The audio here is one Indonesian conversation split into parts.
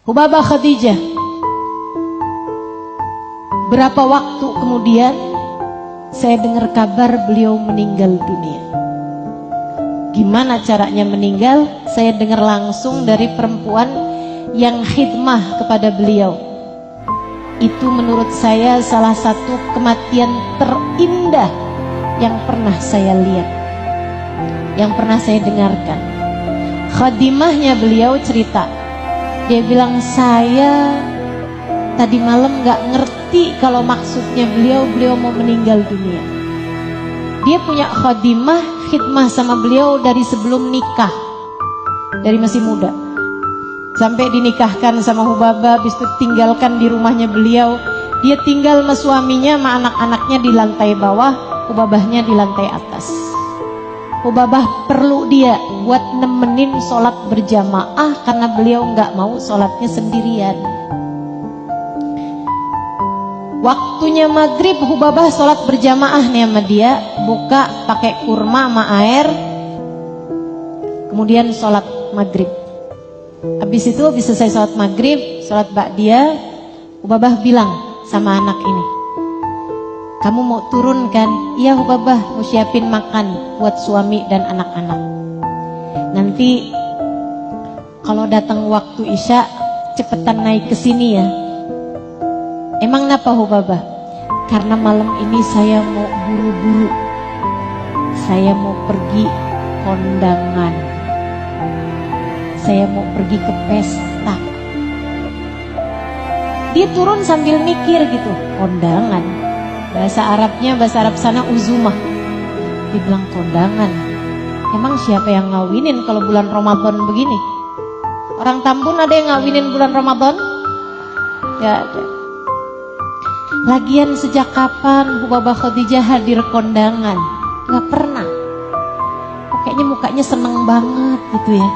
Hubabah Khadijah. Berapa waktu kemudian saya dengar kabar beliau meninggal dunia. Gimana caranya meninggal? Saya dengar langsung dari perempuan yang khidmah kepada beliau. Itu menurut saya salah satu kematian terindah yang pernah saya lihat, yang pernah saya dengarkan. Khadimahnya beliau cerita, dia bilang, saya tadi malam gak ngerti kalau maksudnya beliau mau meninggal dunia. Dia punya khadimah, khidmah sama beliau dari sebelum nikah, dari masih muda, sampai dinikahkan sama Hubabah, habis itu tinggalkan di rumahnya beliau. Dia tinggal sama suaminya, sama anak-anaknya di lantai bawah, Hubabahnya di lantai atas. Hubabah perlu dia buat nemenin sholat berjamaah karena beliau nggak mau sholatnya sendirian. Waktunya maghrib, Hubabah sholat berjamaah nih sama dia, buka pakai kurma sama air, kemudian sholat maghrib. Habis itu bisa selesai sholat maghrib, sholat ba'diyah, Hubabah bilang sama anak ini, kamu mau turun kan? Iya Hubabah, mau siapin makan buat suami dan anak-anak. Nanti kalau datang waktu isya, cepetan naik ke sini ya. Emang kenapa Hubabah? Karena malam ini saya mau buru-buru. Saya mau pergi kondangan. Saya mau pergi ke pesta. Dia turun sambil mikir gitu, kondangan. Bahasa Arabnya, bahasa Arab sana uzumah. Dia bilang kondangan. Emang siapa yang ngawinin kalau bulan Ramadan begini? Orang Tambun ada yang ngawinin bulan Ramadan? Gak ada. Lagian sejak kapan Hubabah Khadijah hadir kondangan? Gak pernah. Kayaknya mukanya seneng banget gitu ya.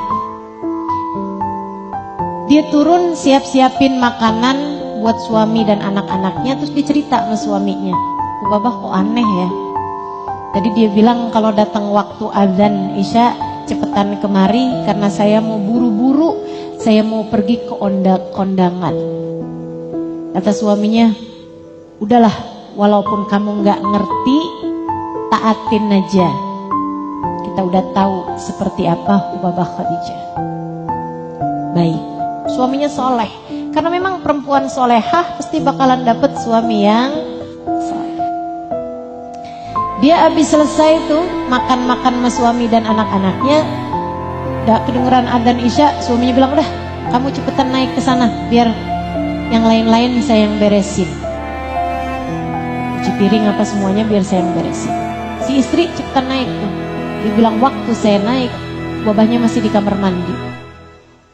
Dia turun siap-siapin makanan buat suami dan anak-anaknya, terus dicerita sama suaminya, Hubabah kok aneh ya. Jadi dia bilang kalau datang waktu azan isya cepetan kemari karena saya mau buru-buru, saya mau pergi ke kondangan. Kata suaminya, udahlah, walaupun kamu nggak ngerti, taatin aja. Kita udah tahu seperti apa Hubabah Khadijah. Baik, suaminya soleh. Karena memang perempuan solehah pasti bakalan dapet suami yang soleh. Dia habis selesai tuh makan-makan sama suami dan anak-anaknya, udah kedengeran adzan isya, suaminya bilang, udah kamu cepetan naik ke sana, biar yang lain-lain saya yang beresin. Cuci piring apa semuanya biar saya yang beresin. Si istri cepetan naik tuh. Dia bilang waktu saya naik, Hubabahnya masih di kamar mandi.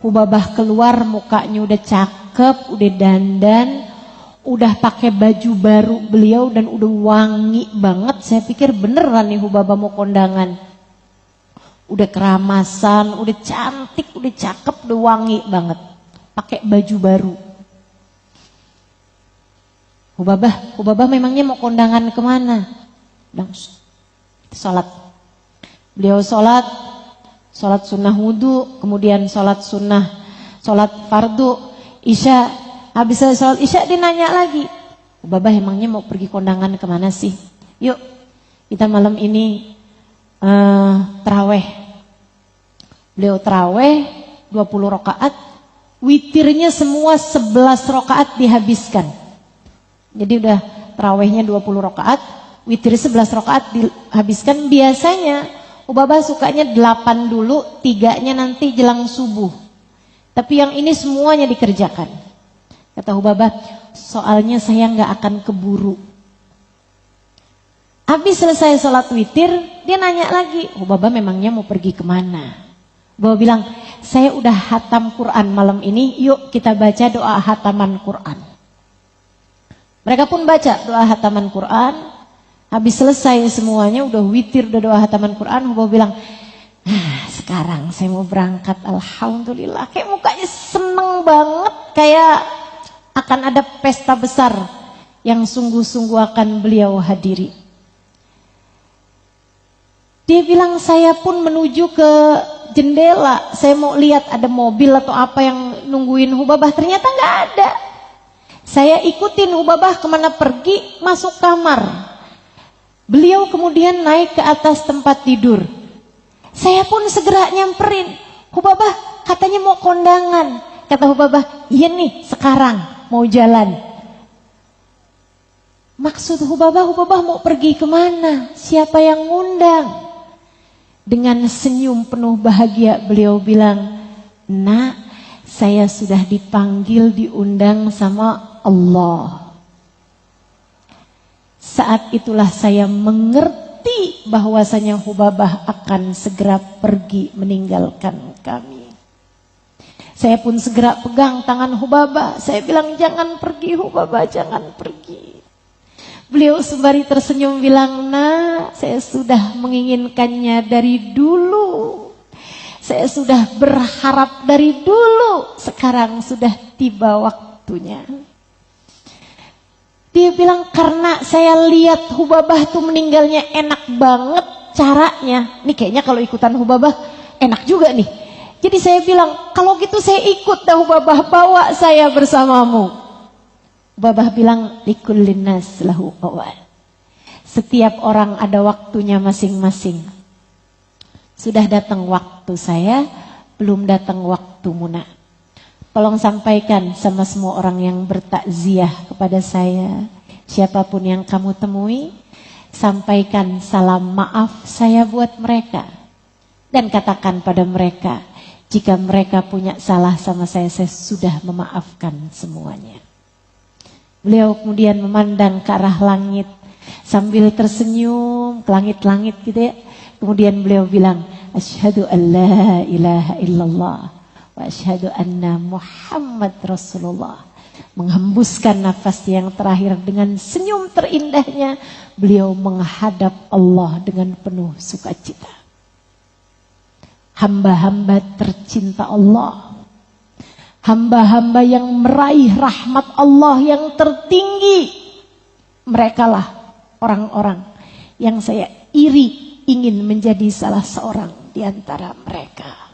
Hubabah keluar mukanya udah cakep, udah dandan, udah pakai baju baru beliau dan udah wangi banget. Saya pikir beneran nih Hubabah mau kondangan. Udah keramasan, udah cantik, udah cakep, udah wangi banget. Pakai baju baru. Hubabah memangnya mau kondangan kemana? Langsung sholat. Beliau sholat sunnah wudu, kemudian sholat fardu, isya. Habis sholat isya dia nanya lagi, Hubabah emangnya mau pergi kondangan kemana sih? Yuk kita malam ini taraweh. Beliau taraweh 20 rakaat, witirnya semua 11 rakaat dihabiskan. Jadi udah tarawehnya 20 rakaat, witir 11 rakaat dihabiskan. Biasanya Hubabah sukanya 8 dulu, 3-nya nanti jelang subuh. Tapi yang ini semuanya dikerjakan. Kata Hubabah, soalnya saya nggak akan keburu. Habis selesai sholat witir, dia nanya lagi, Hubabah memangnya mau pergi kemana? Hubabah bilang, saya udah hatam Quran malam ini, yuk kita baca doa hataman Quran. Mereka pun baca doa hataman Quran. Habis selesai semuanya, udah witir, udah doa hataman Quran, Hubabah bilang, sekarang saya mau berangkat, alhamdulillah. Kayak mukanya seneng banget, kayak akan ada pesta besar yang sungguh-sungguh akan beliau hadiri. Dia bilang, saya pun menuju ke jendela, saya mau lihat ada mobil atau apa yang nungguin Hubabah, ternyata nggak ada. Saya ikutin Hubabah kemana pergi, masuk kamar. Beliau kemudian naik ke atas tempat tidur. Saya pun segera nyamperin. Hubabah katanya mau kondangan. Kata Hubabah, iya nih sekarang mau jalan. Maksud Hubabah mau pergi kemana? Siapa yang ngundang? Dengan senyum penuh bahagia beliau bilang, nak, saya sudah dipanggil, diundang sama Allah. Saat itulah saya mengerti bahwasanya Hubabah akan segera pergi meninggalkan kami. Saya pun segera pegang tangan Hubabah. Saya bilang, jangan pergi Hubabah, jangan pergi. Beliau sembari tersenyum bilang, nah, saya sudah menginginkannya dari dulu. Saya sudah berharap dari dulu. Sekarang sudah tiba waktunya. Dia bilang, karena saya lihat Hubabah tuh meninggalnya enak banget caranya. Nih kayaknya kalau ikutan Hubabah enak juga nih. Jadi saya bilang, kalau gitu saya ikut dah Hubabah, bawa saya bersamamu. Hubabah bilang, likullin nas lahu awal. Setiap orang ada waktunya masing-masing. Sudah datang waktu saya, belum datang waktumu nak. Tolong sampaikan sama semua orang yang bertakziah kepada saya. Siapapun yang kamu temui, sampaikan salam maaf saya buat mereka. Dan katakan pada mereka, jika mereka punya salah sama saya sudah memaafkan semuanya. Beliau kemudian memandang ke arah langit sambil tersenyum ke langit-langit gitu ya. Kemudian beliau bilang, asyhadu an la ilaha illallah wa asyhadu anna Muhammad Rasulullah. Menghembuskan nafas yang terakhir dengan senyum terindahnya, beliau menghadap Allah dengan penuh sukacita. Hamba-hamba tercinta Allah, hamba-hamba yang meraih rahmat Allah yang tertinggi, merekalah orang-orang yang saya iri ingin menjadi salah seorang di antara mereka.